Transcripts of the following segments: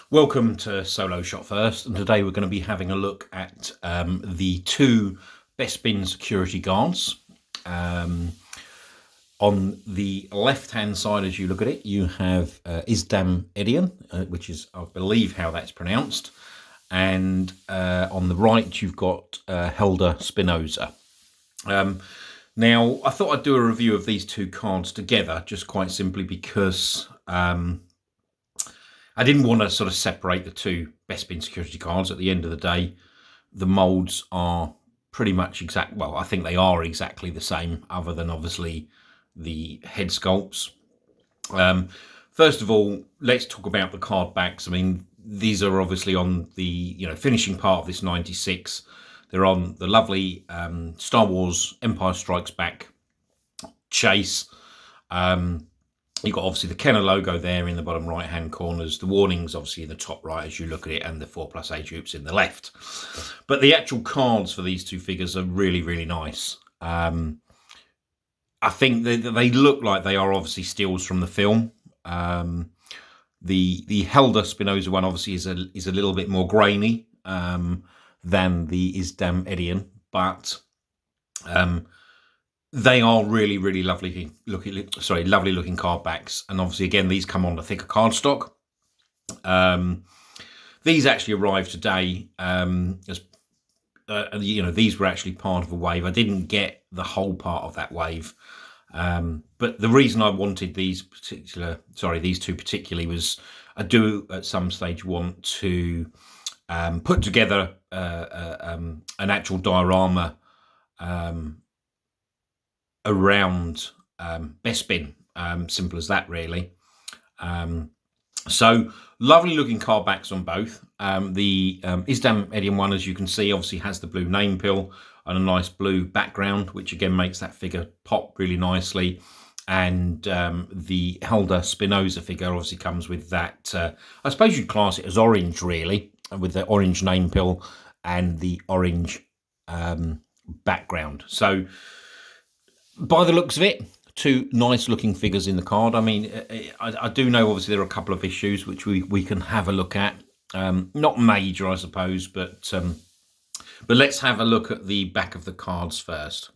Welcome to Solo Shot First, and today we're going to be having a look at the two Bespin security guards. On the left-hand side, as you look at it, you have Isdam Edian, which is, I believe, how that's pronounced. And on the right, you've got Helda Spinoza. Now, I thought I'd do a review of these two cards together, just quite simply because I didn't want to sort of separate the two Bespin security cards. At the end of the day, the molds are pretty much exact. Well, I think they are exactly the same, other than obviously the head sculpts. First of all, let's talk about the card backs. I mean, these are obviously on the finishing part of this 96. They're on the lovely Star Wars Empire Strikes Back chase. You've got obviously the Kenner logo there in the bottom right hand corners, the warnings obviously in the top right as you look at it, and the 4+ age groups in the left. But the actual cards for these two figures are really, really nice. I think they look like they are obviously stills from the film. The Helda Spinoza one obviously is a little bit more grainy than the Isdam Edian, but they are really, really lovely looking card backs. And obviously, again, these come on a thicker cardstock. These actually arrived today. These were actually part of a wave. I didn't get the whole part of that wave. But the reason I wanted these two particularly was I do at some stage want to put together an actual diorama around Bespin. Simple as that, really. So lovely looking card backs on both. The Isdam Edian one, as you can see, obviously has the blue name pill and a nice blue background, which again makes that figure pop really nicely. And the Helda Spinoza figure obviously comes with that, I suppose you'd class it as orange, really, with the orange name pill and the orange background. So by the looks of it, two nice looking figures in the card. I mean, I do know obviously there are a couple of issues which we can have a look at. Not major, I suppose, but let's have a look at the back of the cards first.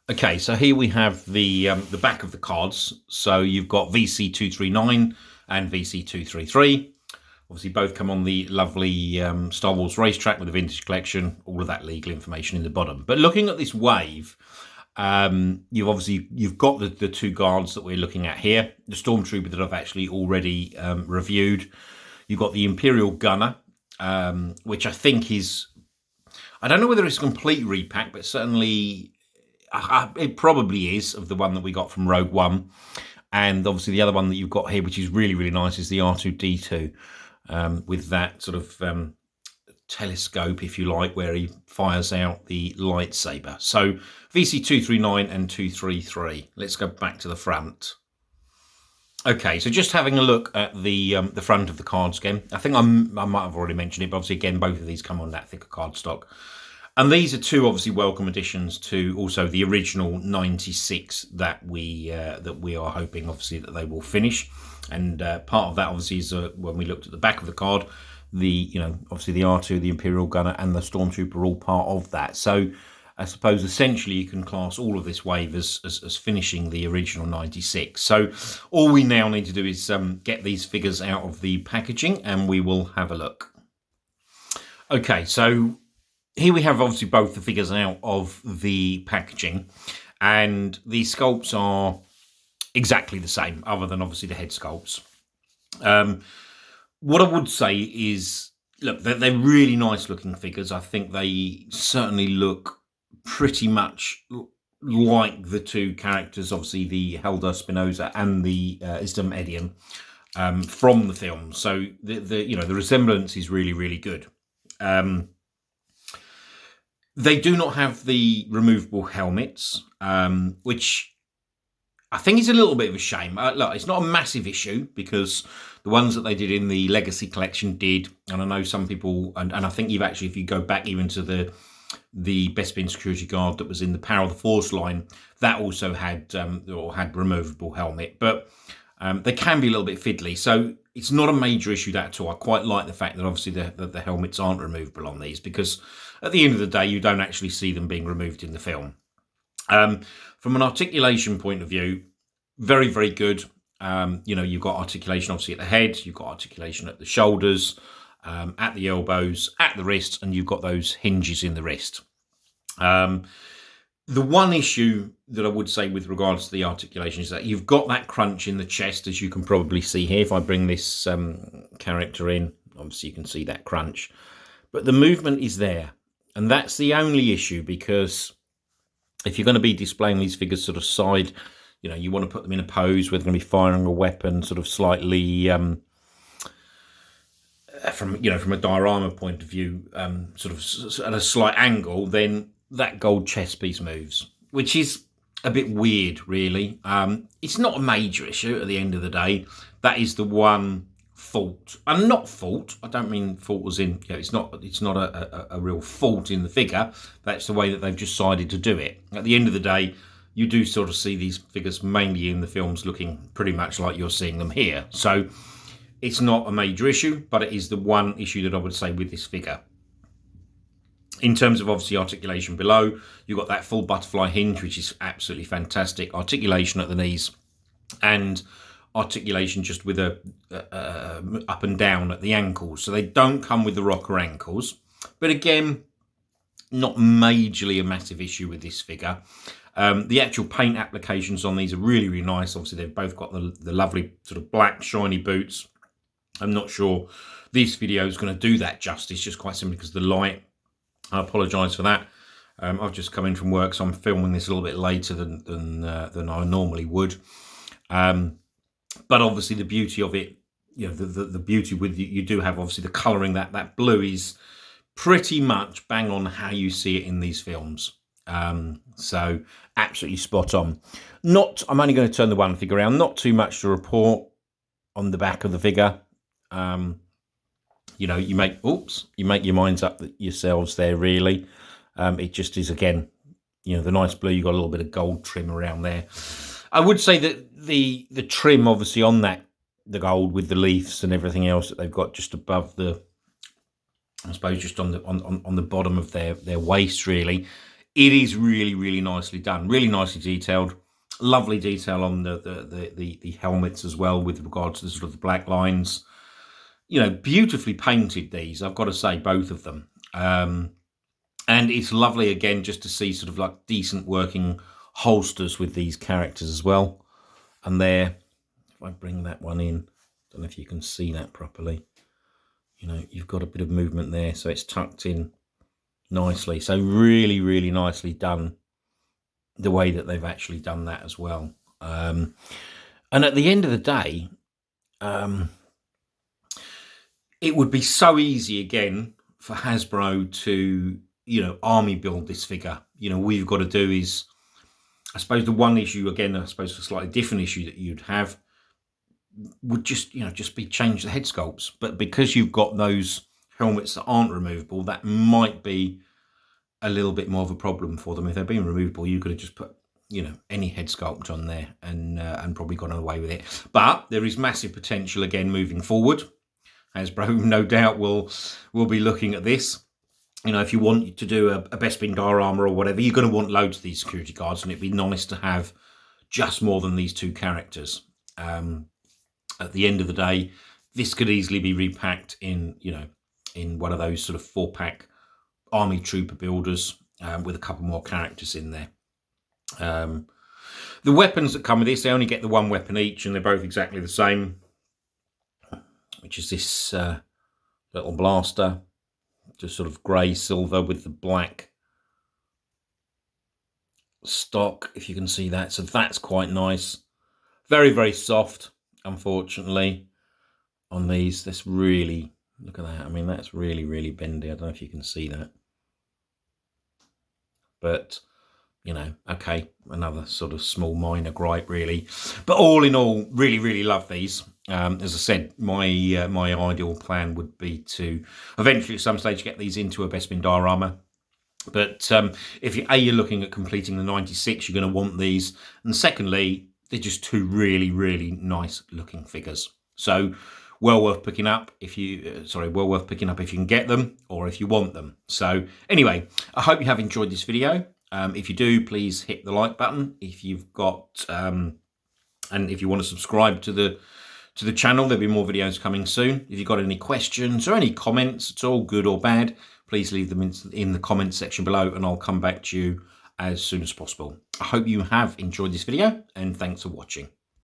Okay, so here we have the back of the cards. So you've got VC239 and VC233. Obviously, both come on the lovely Star Wars racetrack with the vintage collection. All of that legal information in the bottom. But looking at this wave, you've got the two guards that we're looking at here. The Stormtrooper that I've actually already reviewed. You've got the Imperial Gunner, which I think is, I don't know whether it's a complete repack, but certainly it probably is, of the one that we got from Rogue One. And obviously the other one that you've got here, which is really, really nice, is the R2-D2 with that sort of telescope, if you like, where he fires out the lightsaber. So VC239 and 233. Let's go back to the front. Okay, so just having a look at the front of the cards again. I think I might have already mentioned it, but obviously again both of these come on that thicker cardstock. And these are two obviously welcome additions to also the original 96 that we are hoping obviously that they will finish. And part of that obviously is when we looked at the back of the card, obviously the R2, the Imperial Gunner, and the Stormtrooper are all part of that. So I suppose essentially you can class all of this wave as finishing the original 96. So all we now need to do is get these figures out of the packaging, and we will have a look. Okay, so here we have obviously both the figures out of the packaging, and the sculpts are exactly the same, other than obviously the head sculpts. What I would say is, look, they're really nice looking figures. I think they certainly look pretty much like the two characters, obviously the Helda Spinoza and the Isdam Edian from the film. So the resemblance is really, really good. They do not have the removable helmets, which I think is a little bit of a shame. Look, it's not a massive issue because the ones that they did in the Legacy collection did, and I know some people, and I think you've actually, if you go back even to the Bespin security guard that was in the Power of the Force line, that also had removable helmet. But They can be a little bit fiddly, so it's not a major issue that at all. I quite like the fact that obviously the helmets aren't removable on these, because at the end of the day, you don't actually see them being removed in the film. From an articulation point of view, very, very good. You've got articulation obviously at the head, you've got articulation at the shoulders, at the elbows, at the wrists, and you've got those hinges in the wrist. The one issue that I would say with regards to the articulation is that you've got that crunch in the chest, as you can probably see here. If I bring this character in, obviously you can see that crunch. But the movement is there. And that's the only issue, because if you're going to be displaying these figures sort of side, you want to put them in a pose where they're going to be firing a weapon sort of slightly, from a diorama point of view, sort of at a slight angle, then that gold chest piece moves, which is a bit weird, really. It's not a major issue at the end of the day. That is the one fault, and not fault. I don't mean fault as in it's not a real fault in the figure. That's the way that they've decided to do it. At the end of the day, you do sort of see these figures mainly in the films looking pretty much like you're seeing them here. So it's not a major issue, but it is the one issue that I would say with this figure. In terms of obviously articulation below, you've got that full butterfly hinge, which is absolutely fantastic. Articulation at the knees, and articulation just with a up and down at the ankles. So they don't come with the rocker ankles. But again, not majorly a massive issue with this figure. The actual paint applications on these are really, really nice. Obviously, they've both got the lovely sort of black shiny boots. I'm not sure this video is going to do that justice, just quite simply because of the light. I apologise for that. I've just come in from work, so I'm filming this a little bit later than I normally would. But obviously the beauty of it, the beauty with you do have obviously the colouring. That blue is pretty much bang on how you see it in these films. So absolutely spot on. I'm only going to turn the one figure around. Not too much to report on the back of the figure. You make your minds up yourselves there, really. It just is, again, the nice blue. You've got a little bit of gold trim around there. I would say that the trim, obviously, on the gold with the leaves and everything else that they've got just above I suppose just on the bottom of their waist, really. It is really, really nicely done, really nicely detailed. Lovely detail on the helmets as well, with regards to the sort of the black lines. Beautifully painted, these, I've got to say, both of them. And it's lovely, again, just to see sort of like decent working holsters with these characters as well. And there, if I bring that one in, don't know if you can see that properly. You've got a bit of movement there, so it's tucked in nicely. So really, really nicely done, the way that they've actually done that as well. And at the end of the day, it would be so easy, again, for Hasbro to, army build this figure. All you've got to do is, I suppose the one issue, again, I suppose a slightly different issue that you'd have would just be change the head sculpts. But because you've got those helmets that aren't removable, that might be a little bit more of a problem for them. If they're being removable, you could have just put, any head sculpt on there and probably gone away with it. But there is massive potential, again, moving forward. Hasbro, no doubt, will be looking at this. If you want to do a Bespin diorama or whatever, you're going to want loads of these security guards, and it'd be nice to have just more than these two characters. At the end of the day, this could easily be repacked in one of those sort of 4-pack army trooper builders with a couple more characters in there. The weapons that come with this, they only get the one weapon each, and they're both exactly the same, which is this little blaster, just sort of grey silver with the black stock, if you can see that. So that's quite nice. Very, very soft, unfortunately, on these. This really, look at that. I mean, that's really, really bendy. I don't know if you can see that. But, okay, another sort of small minor gripe, really. But all in all, really, really love these. As I said, my ideal plan would be to eventually at some stage get these into a Bespin diorama. But if you're looking at completing the 96, you're going to want these. And secondly, they're just two really, really nice looking figures. So well worth picking up if you, well worth picking up if you can get them or if you want them. So anyway, I hope you have enjoyed this video. If you do, please hit the like button. If you've got, and if you want to subscribe to the channel, there'll be more videos coming soon. If you've got any questions or any comments at all, good or bad, please leave them in the comments section below and I'll come back to you as soon as possible. I hope you have enjoyed this video and thanks for watching.